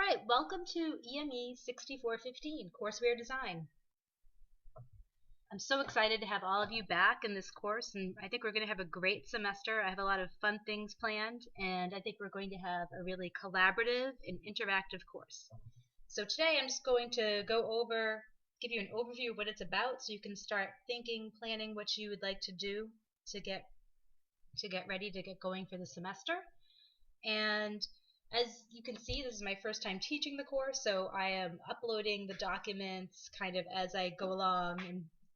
Alright, welcome to EME 6415, Courseware Design. I'm so excited to have all of you back in this course, and I think we're going to have a great semester. I have a lot of fun things planned, and I think we're going to have a really collaborative and interactive course. So today I'm just going to give you an overview of what it's about so you can start thinking, planning what you would like to do to get ready to get going for the semester. And as you can see, this is my first time teaching the course, so I am uploading the documents kind of as I go along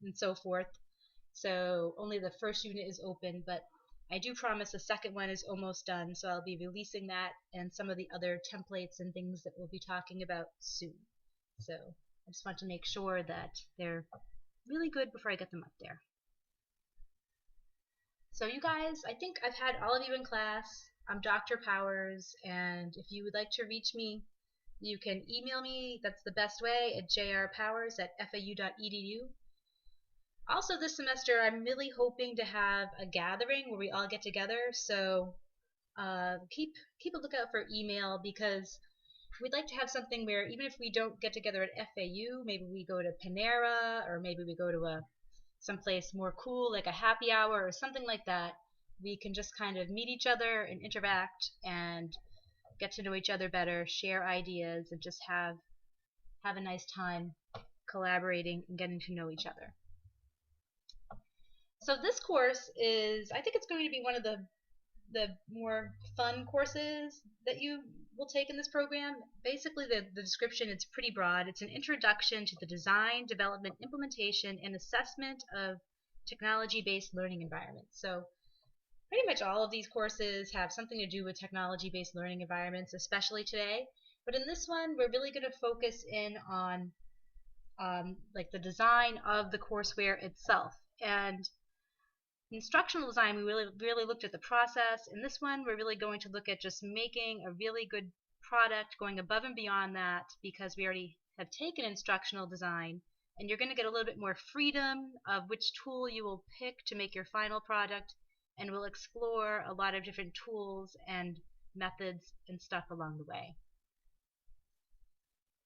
and so forth. So only the first unit is open, but I do promise the second one is almost done, so I'll be releasing that and some of the other templates and things that we'll be talking about soon. So I just want to make sure that they're really good before I get them up there. So you guys, I think I've had all of you in class. I'm Dr. Powers, and if you would like to reach me, you can email me. That's the best way, at jrpowers@fau.edu. Also this semester, I'm really hoping to have a gathering where we all get together, so keep a lookout for email, because we'd like to have something where even if we don't get together at FAU, maybe we go to Panera, or maybe we go to someplace more cool like a happy hour or something like that. We can just kind of meet each other and interact and get to know each other better, share ideas, and just have a nice time collaborating and getting to know each other. So this course is, I think it's going to be one of the more fun courses that you will take in this program. Basically, the description is pretty broad. It's an introduction to the design, development, implementation, and assessment of technology-based learning environments. So pretty much all of these courses have something to do with technology-based learning environments, especially today. But in this one, we're really going to focus in on like the design of the courseware itself. And instructional design, we really looked at the process. In this one, we're really going to look at just making a really good product, going above and beyond that, because we already have taken instructional design, and you're going to get a little bit more freedom of which tool you will pick to make your final product, and we'll explore a lot of different tools and methods and stuff along the way.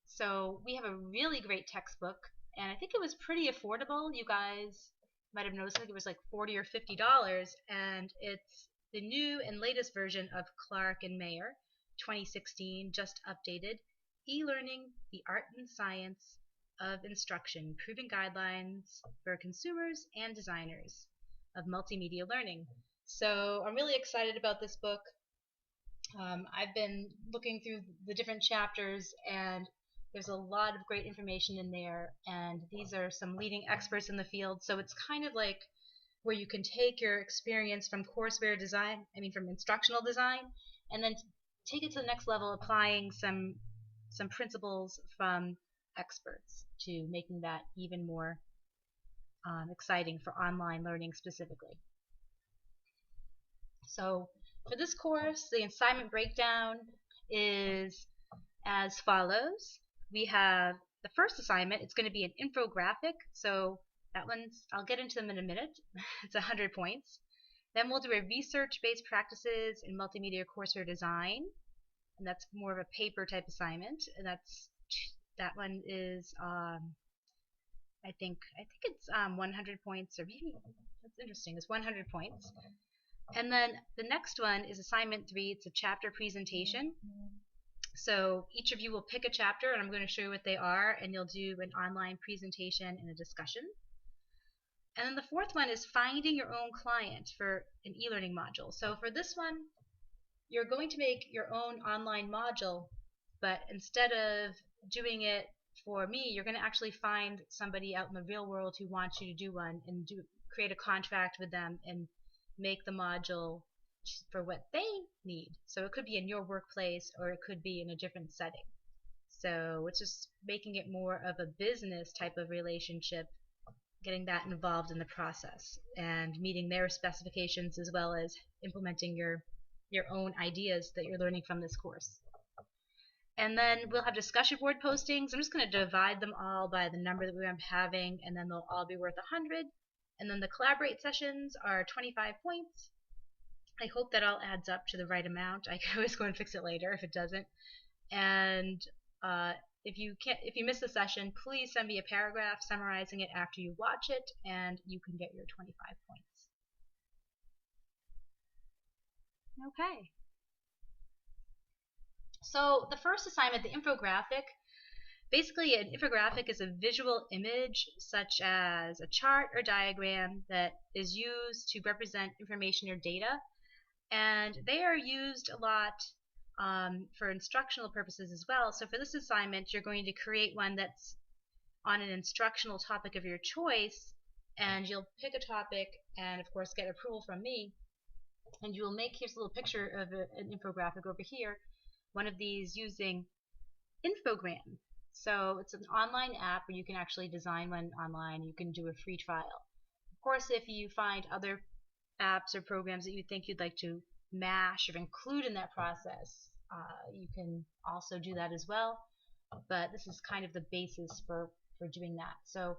So we have a really great textbook, and I think it was pretty affordable. You guys might have noticed, I think it was like $40 or $50, and it's the new and latest version of Clark and Mayer 2016, just updated. E-Learning, the Art and Science of Instruction, Proven Guidelines for Consumers and Designers of Multimedia Learning. So I'm really excited about this book. I've been looking through the different chapters, and there's a lot of great information in there, and these are some leading experts in the field, so it's kind of like where you can take your experience from courseware design, from instructional design, and then take it to the next level, applying some principles from experts to making that even more exciting for online learning specifically. So for this course, the assignment breakdown is as follows. We have the first assignment. It's going to be an infographic, so that one's, I'll get into them in a minute. It's 100 points. Then we'll do a research-based practices in multimedia courseware design, and that's more of a paper type assignment. And that one is I think it's 100 points, or maybe that's interesting. It's 100 points. And then the next one is assignment 3. It's a chapter presentation. So each of you will pick a chapter, and I'm going to show you what they are, and you'll do an online presentation and a discussion. And then the fourth one is finding your own client for an e-learning module. So for this one, you're going to make your own online module, but instead of doing it for me, you're going to actually find somebody out in the real world who wants you to do one, and create a contract with them and make the module for what they need. So it could be in your workplace, or it could be in a different setting. So it's just making it more of a business type of relationship, getting that involved in the process and meeting their specifications, as well as implementing your own ideas that you're learning from this course. And then we'll have discussion board postings. I'm just going to divide them all by the number that we're having, and then they'll all be worth 100. And then the collaborate sessions are 25 points. I hope that all adds up to the right amount. I can always go and fix it later if it doesn't. And if you miss the session, please send me a paragraph summarizing it after you watch it, and you can get your 25 points. Okay. So the first assignment, the infographic. Basically, an infographic is a visual image such as a chart or diagram that is used to represent information or data, and they are used a lot for instructional purposes as well. So for this assignment, you're going to create one that's on an instructional topic of your choice, and you'll pick a topic and of course get approval from me, and you will make, here's a little picture of an infographic over here, one of these using Infogram. So it's an online app where you can actually design one online. You can do a free trial. Of course, if you find other apps or programs that you think you'd like to mash or include in that process, you can also do that as well. But this is kind of the basis for doing that. So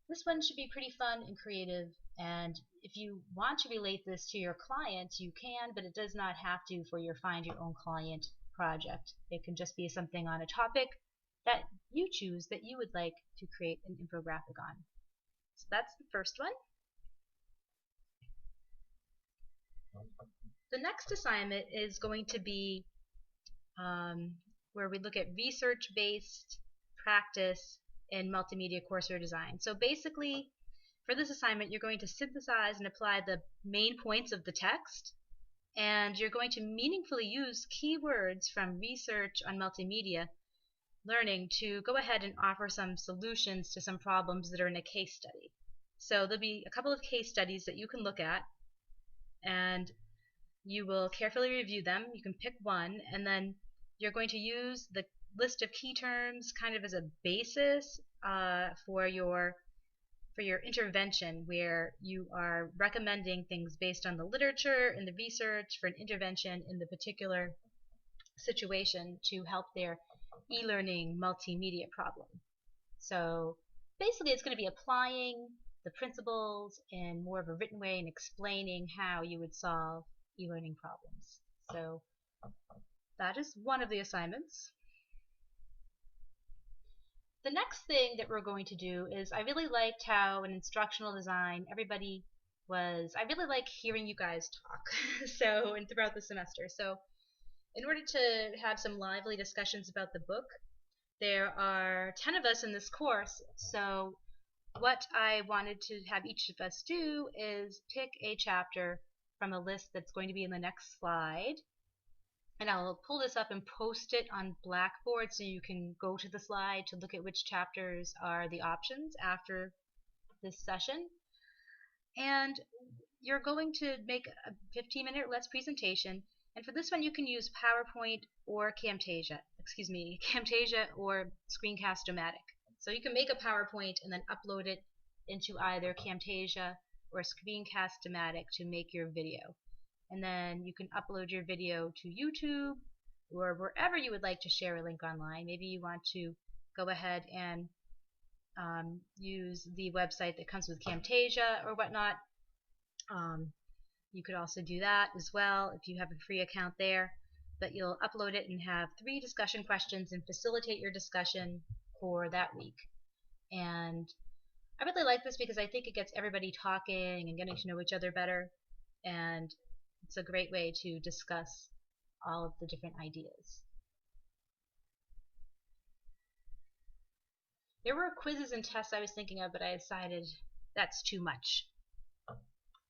this one should be pretty fun and creative, and if you want to relate this to your clients, you can, but it does not have to for your Find Your Own Client project. It can just be something on a topic that you choose that you would like to create an infographic on. So that's the first one. The next assignment is going to be where we look at research-based practice in multimedia courseware design. So basically, for this assignment, you're going to synthesize and apply the main points of the text, and you're going to meaningfully use keywords from research on multimedia learning to go ahead and offer some solutions to some problems that are in a case study. So there'll be a couple of case studies that you can look at, and you will carefully review them. You can pick one, and then you're going to use the list of key terms kind of as a basis for your intervention, where you are recommending things based on the literature and the research for an intervention in the particular situation to help their e-learning multimedia problem. So basically it's going to be applying the principles in more of a written way and explaining how you would solve e-learning problems. So that is one of the assignments. The next thing that we're going to do is, I really liked how in instructional design I really like hearing you guys talk so, and throughout the semester. So in order to have some lively discussions about the book, there are 10 of us in this course, so what I wanted to have each of us do is pick a chapter from a list that's going to be in the next slide, and I'll pull this up and post it on Blackboard so you can go to the slide to look at which chapters are the options after this session. And you're going to make a 15-minute or less presentation, and for this one you can use PowerPoint or Camtasia or Screencast-O-Matic. So you can make a PowerPoint and then upload it into either Camtasia or Screencast-O-Matic to make your video. And then you can upload your video to YouTube or wherever you would like to share a link online. Maybe you want to go ahead and use the website that comes with Camtasia or whatnot. You could also do that as well if you have a free account there. But you'll upload it and have 3 discussion questions and facilitate your discussion for that week. And I really like this because I think it gets everybody talking and getting to know each other better, and it's a great way to discuss all of the different ideas. There were quizzes and tests I was thinking of, but I decided that's too much.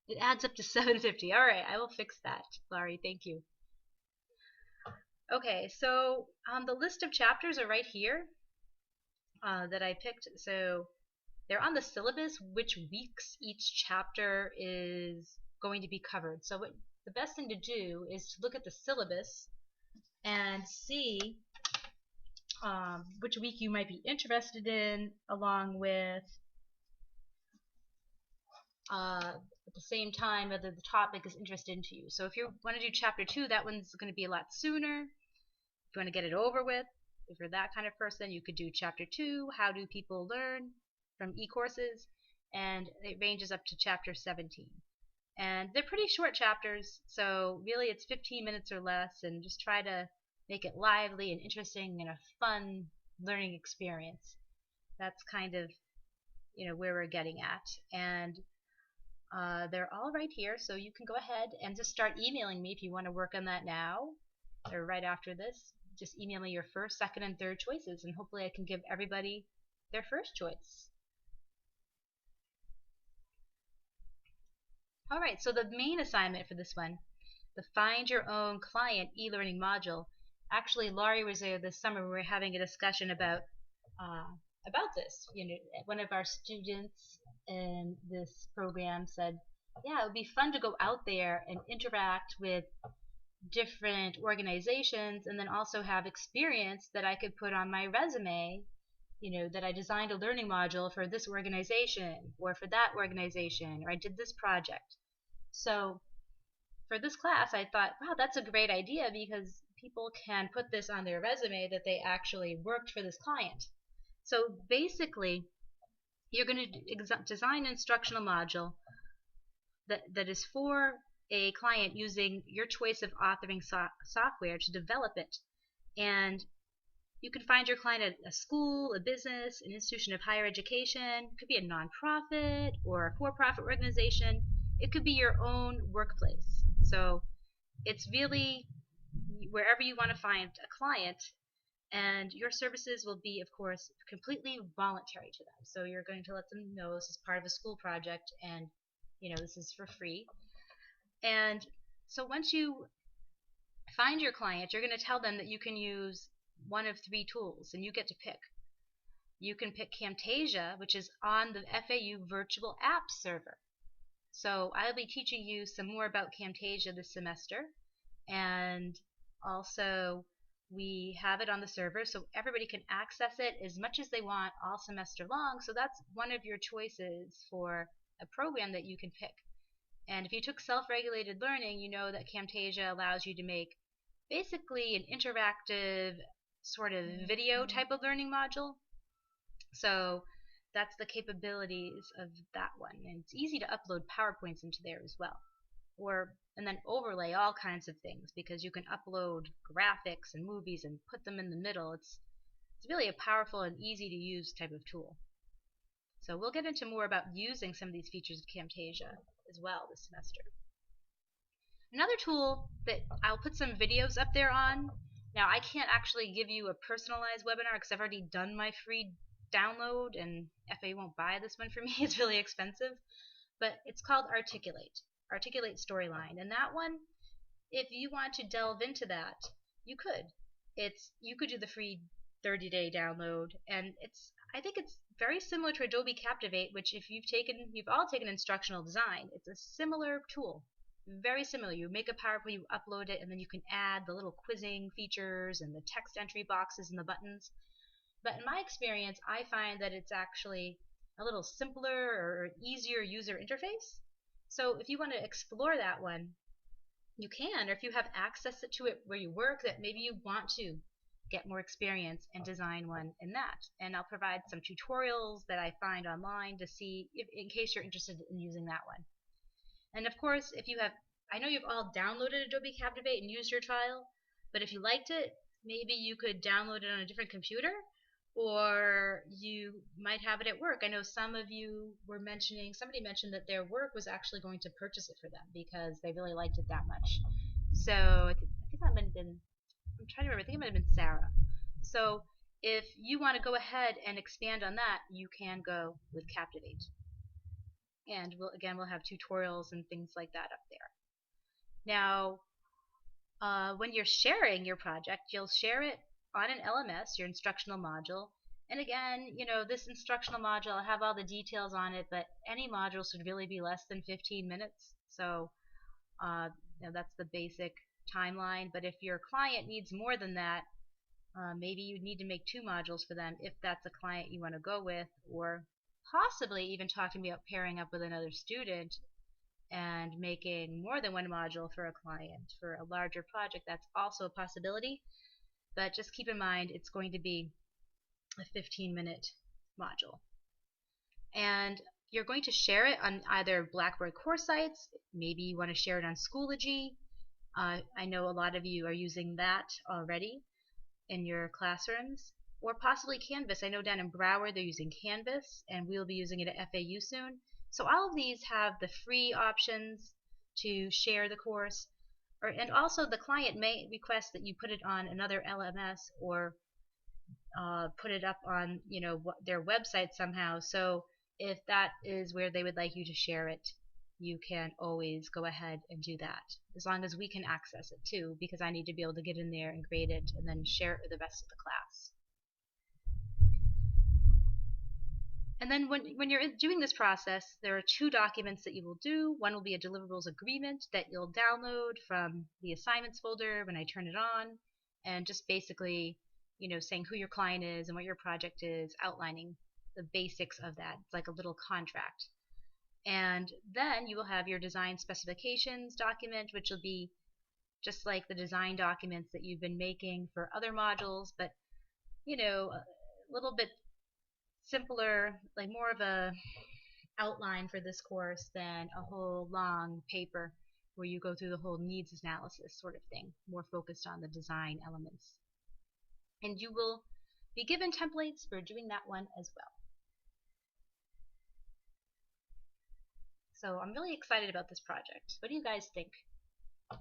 It adds up to 750. Alright, I will fix that. Laurie, thank you. Okay, so the list of chapters are right here that I picked. So they're on the syllabus, which weeks each chapter is going to be covered. So the best thing to do is to look at the syllabus and see which week you might be interested in, along with at the same time whether the topic is interesting to you. So if you want to do chapter 2, that one's going to be a lot sooner. If you want to get it over with, if you're that kind of person, you could do chapter 2, how do people learn, from e-courses, and it ranges up to chapter 17. And they're pretty short chapters, so really it's 15 minutes or less, and just try to make it lively and interesting and a fun learning experience. That's kind of where we're getting at. And they're all right here, so you can go ahead and just start emailing me if you want to work on that now or right after this. Just email me your first, second, and third choices, and hopefully I can give everybody their first choice. Alright, so the main assignment for this one, the Find Your Own Client e-learning module. Actually, Laurie was there this summer. We were having a discussion about this. One of our students in this program said, yeah, it would be fun to go out there and interact with different organizations and then also have experience that I could put on my resume, that I designed a learning module for this organization or for that organization, or I did this project. So for this class, I thought, wow, that's a great idea because people can put this on their resume that they actually worked for this client. So basically, you're going to design an instructional module that is for a client using your choice of authoring software to develop it. And you can find your client at a school, a business, an institution of higher education. It could be a nonprofit or a for-profit organization. It could be your own workplace. So it's really wherever you want to find a client, and your services will be, of course, completely voluntary to them. So you're going to let them know this is part of a school project, and this is for free. And so once you find your client, you're going to tell them that you can use one of 3 tools, and you get to pick. You can pick Camtasia, which is on the FAU Virtual Apps server. So I'll be teaching you some more about Camtasia this semester, and also we have it on the server so everybody can access it as much as they want all semester long. So that's one of your choices for a program that you can pick. And if you took self-regulated learning, you know that Camtasia allows you to make basically an interactive sort of video type of learning module. So that's the capabilities of that one. And it's easy to upload PowerPoints into there as well. And then overlay all kinds of things, because you can upload graphics and movies and put them in the middle. It's really a powerful and easy to use type of tool. So we'll get into more about using some of these features of Camtasia as well this semester. Another tool that I'll put some videos up there on. Now I can't actually give you a personalized webinar because I've already done my free download and FAU won't buy this one for me. It's really expensive. But it's called Articulate Storyline, and that one, if you want to delve into that, you could. You could do the free 30-day download, and I think it's very similar to Adobe Captivate, which if you've all taken instructional design, it's a similar tool. Very similar. You make a PowerPoint, you upload it, and then you can add the little quizzing features and the text entry boxes and the buttons. But in my experience, I find that it's actually a little simpler or easier user interface. So if you want to explore that one, you can, or if you have access to it where you work, that maybe you want to get more experience and design one in that. And I'll provide some tutorials that I find online to see in case you're interested in using that one. And of course, I know you've all downloaded Adobe Captivate and used your trial, but if you liked it, maybe you could download it on a different computer, or you might have it at work. I know somebody mentioned that their work was actually going to purchase it for them because they really liked it that much. So I think that might have been, I'm trying to remember, I think it might have been Sarah. So if you want to go ahead and expand on that, you can go with Captivate. And we'll have tutorials and things like that up there. Now, when you're sharing your project, you'll share it on an LMS, your instructional module. And again, this instructional module, I'll have all the details on it, but any module should really be less than 15 minutes. So that's the basic timeline. But if your client needs more than that, maybe you need to make 2 modules for them if that's a client you want to go with, or possibly even talking about pairing up with another student and making more than 1 module for a client for a larger project. That's also a possibility. But just keep in mind it's going to be a 15-minute module. And you're going to share it on either Blackboard course sites, maybe you want to share it on Schoology, I know a lot of you are using that already in your classrooms, or possibly Canvas. I know down in Broward they're using Canvas, and we'll be using it at FAU soon. So all of these have the free options to share the course, and also the client may request that you put it on another LMS or put it up on their website somehow. So if that is where they would like you to share it, you can always go ahead and do that, as long as we can access it too, because I need to be able to get in there and grade it and then share it with the rest of the class. And then when you're doing this process, there are two documents that you will do. One will be a deliverables agreement that you'll download from the assignments folder when I turn it on, and just basically, saying who your client is and what your project is, outlining the basics of that. It's like a little contract. And then you will have your design specifications document, which will be just like the design documents that you've been making for other modules, but a little bit simpler, like more of a outline for this course than a whole long paper where you go through the whole needs analysis sort of thing, more focused on the design elements. And you will be given templates for doing that one as well. So I'm really excited about this project. What do you guys think? I'm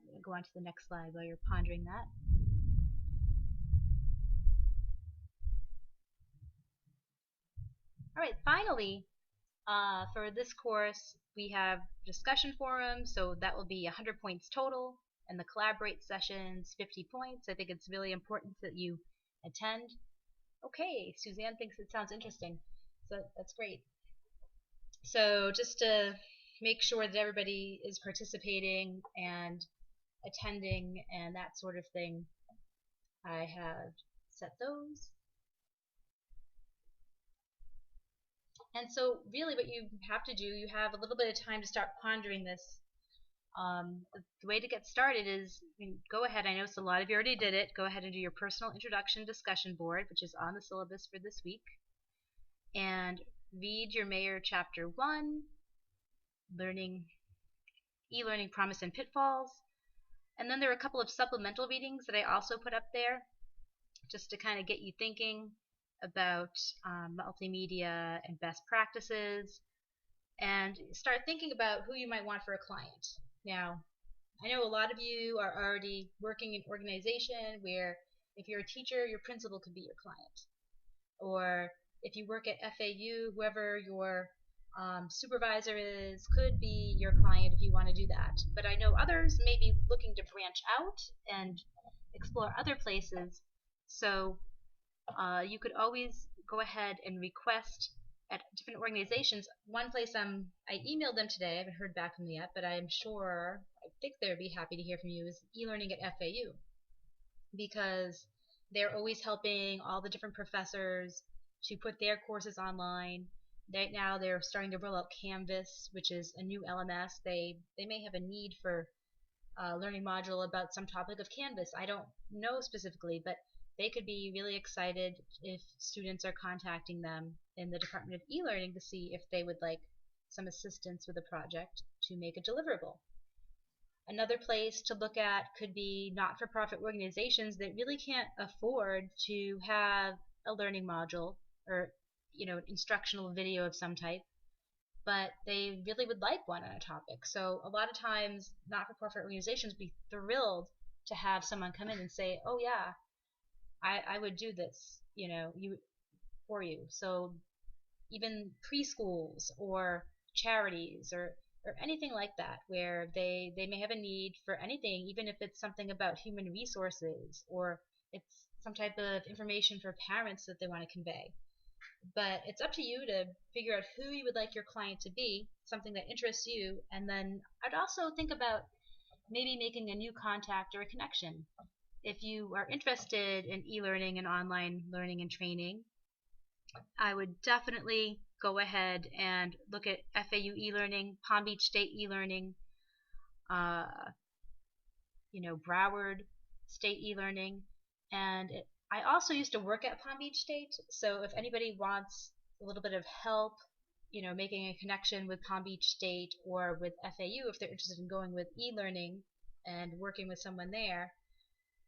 going to go on to the next slide while you're pondering that. All right, finally, for this course, we have discussion forums, so that will be 100 points total, and the collaborate sessions, 50 points. I think it's really important that you attend. Okay, Suzanne thinks it sounds interesting, so that's great. So just to make sure that everybody is participating and attending and that sort of thing, I have set those. And so really what you have to do, you have a little bit of time to start pondering this. The way to get started is, go ahead, I know a lot of you already did it, go ahead and do your personal introduction discussion board, which is on the syllabus for this week, and read your Mayer Chapter 1, E-Learning Promise and Pitfalls. And then there are a couple of supplemental readings that I also put up there, just to kind of get you thinking about multimedia and best practices, and start thinking about who you might want for a client. Now, I know a lot of you are already working in an organization where if you're a teacher, your principal could be your client. Or if you work at FAU, whoever your supervisor is could be your client if you want to do that. But I know others may be looking to branch out and explore other places. So you could always go ahead and request at different organizations. One place I emailed them today, I haven't heard back from them yet, but I think they'd be happy to hear from you, is e-learning at FAU, because they're always helping all the different professors to put their courses online. Right now they're starting to roll out Canvas, which is a new LMS. They may have a need for a learning module about some topic of Canvas. I don't know specifically, but they could be really excited if students are contacting them in the Department of E-Learning to see if they would like some assistance with a project to make a deliverable. Another place to look at could be not-for-profit organizations that really can't afford to have a learning module or instructional video of some type, but they really would like one on a topic. So a lot of times not-for-profit organizations would be thrilled to have someone come in and say, oh yeah, I would do this, for you. So even preschools or charities or anything like that, where they may have a need for anything, even if it's something about human resources or it's some type of information for parents that they want to convey. But it's up to you to figure out who you would like your client to be, something that interests you, and then I'd also think about maybe making a new contact or a connection. If you are interested in e-learning and online learning and training, I would definitely go ahead and look at FAU e-learning, Palm Beach State e-learning, Broward State e-learning, and I also used to work at Palm Beach State, so if anybody wants a little bit of help making a connection with Palm Beach State or with FAU if they're interested in going with e-learning and working with someone there,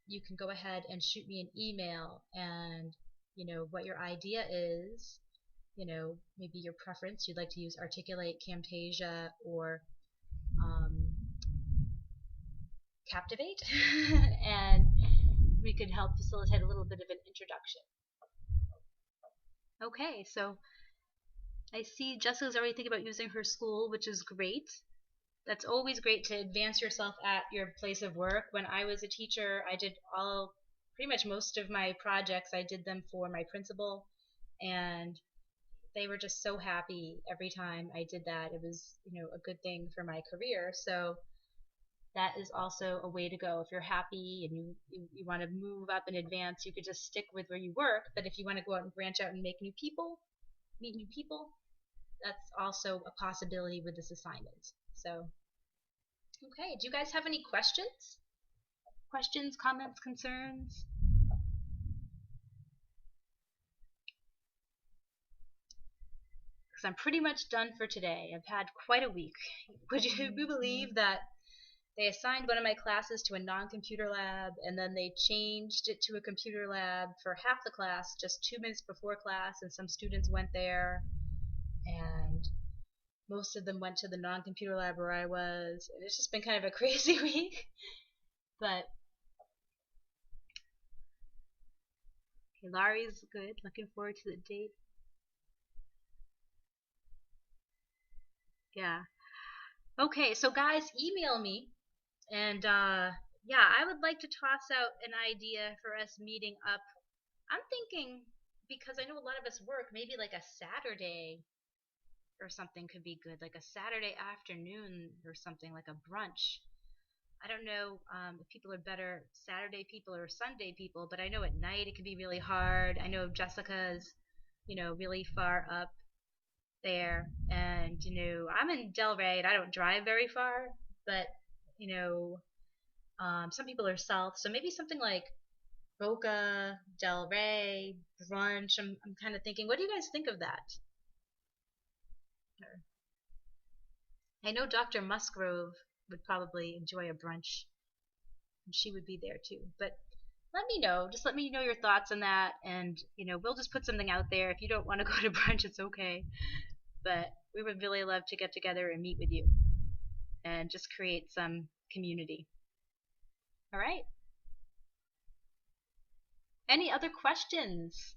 you can go ahead and shoot me an email and what your idea is, maybe your preference. You'd like to use Articulate, Camtasia, or um, Captivate, and we could help facilitate a little bit of an introduction. Okay, so I see Jessica's already thinking about using her school, which is great. That's always great to advance yourself at your place of work. When I was a teacher, I did pretty much most of my projects, I did them for my principal, and they were just so happy every time I did that. It was, a good thing for my career. So that is also a way to go. If you're happy and you want to move up and advance, you could just stick with where you work. But if you want to go out and branch out and meet new people, that's also a possibility with this assignment. So, okay, do you guys have any questions? Questions, comments, concerns? Because I'm pretty much done for today. I've had quite a week. Would you believe that they assigned one of my classes to a non-computer lab, and then they changed it to a computer lab for half the class just 2 minutes before class, and some students went there, and most of them went to the non-computer lab where I was, and it's just been kind of a crazy week. But okay, Laurie's good. Looking forward to the date. Yeah. Okay, so guys, email me, and yeah, I would like to toss out an idea for us meeting up. I'm thinking, because I know a lot of us work, maybe like a Saturday or something could be good, like a Saturday afternoon or something, like a brunch. I don't know if people are better Saturday people or Sunday people, but I know at night it can be really hard. I know Jessica's, really far up there, and I'm in Delray and I don't drive very far, but you know some people are south, so maybe something like Boca, Delray, brunch. I'm kind of thinking, what do you guys think of that? I know Dr. Musgrove would probably enjoy a brunch, and she would be there too. But let me know. Just let me know your thoughts on that, and we'll just put something out there. If you don't want to go to brunch, it's okay. But we would really love to get together and meet with you, and just create some community. All right. Any other questions?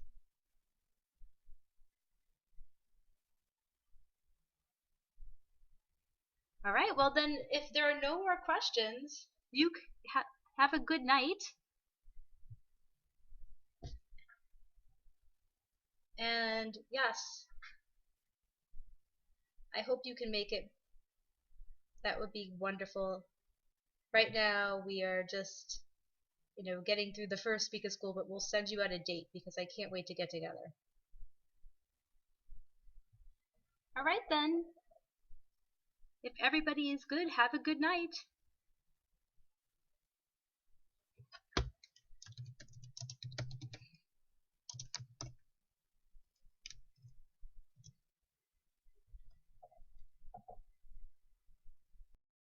All right. Well, then, if there are no more questions, you have a good night. And yes, I hope you can make it. That would be wonderful. Right now, we are just, getting through the first week of school, but we'll send you out a date because I can't wait to get together. All right, then. If everybody is good, have a good night.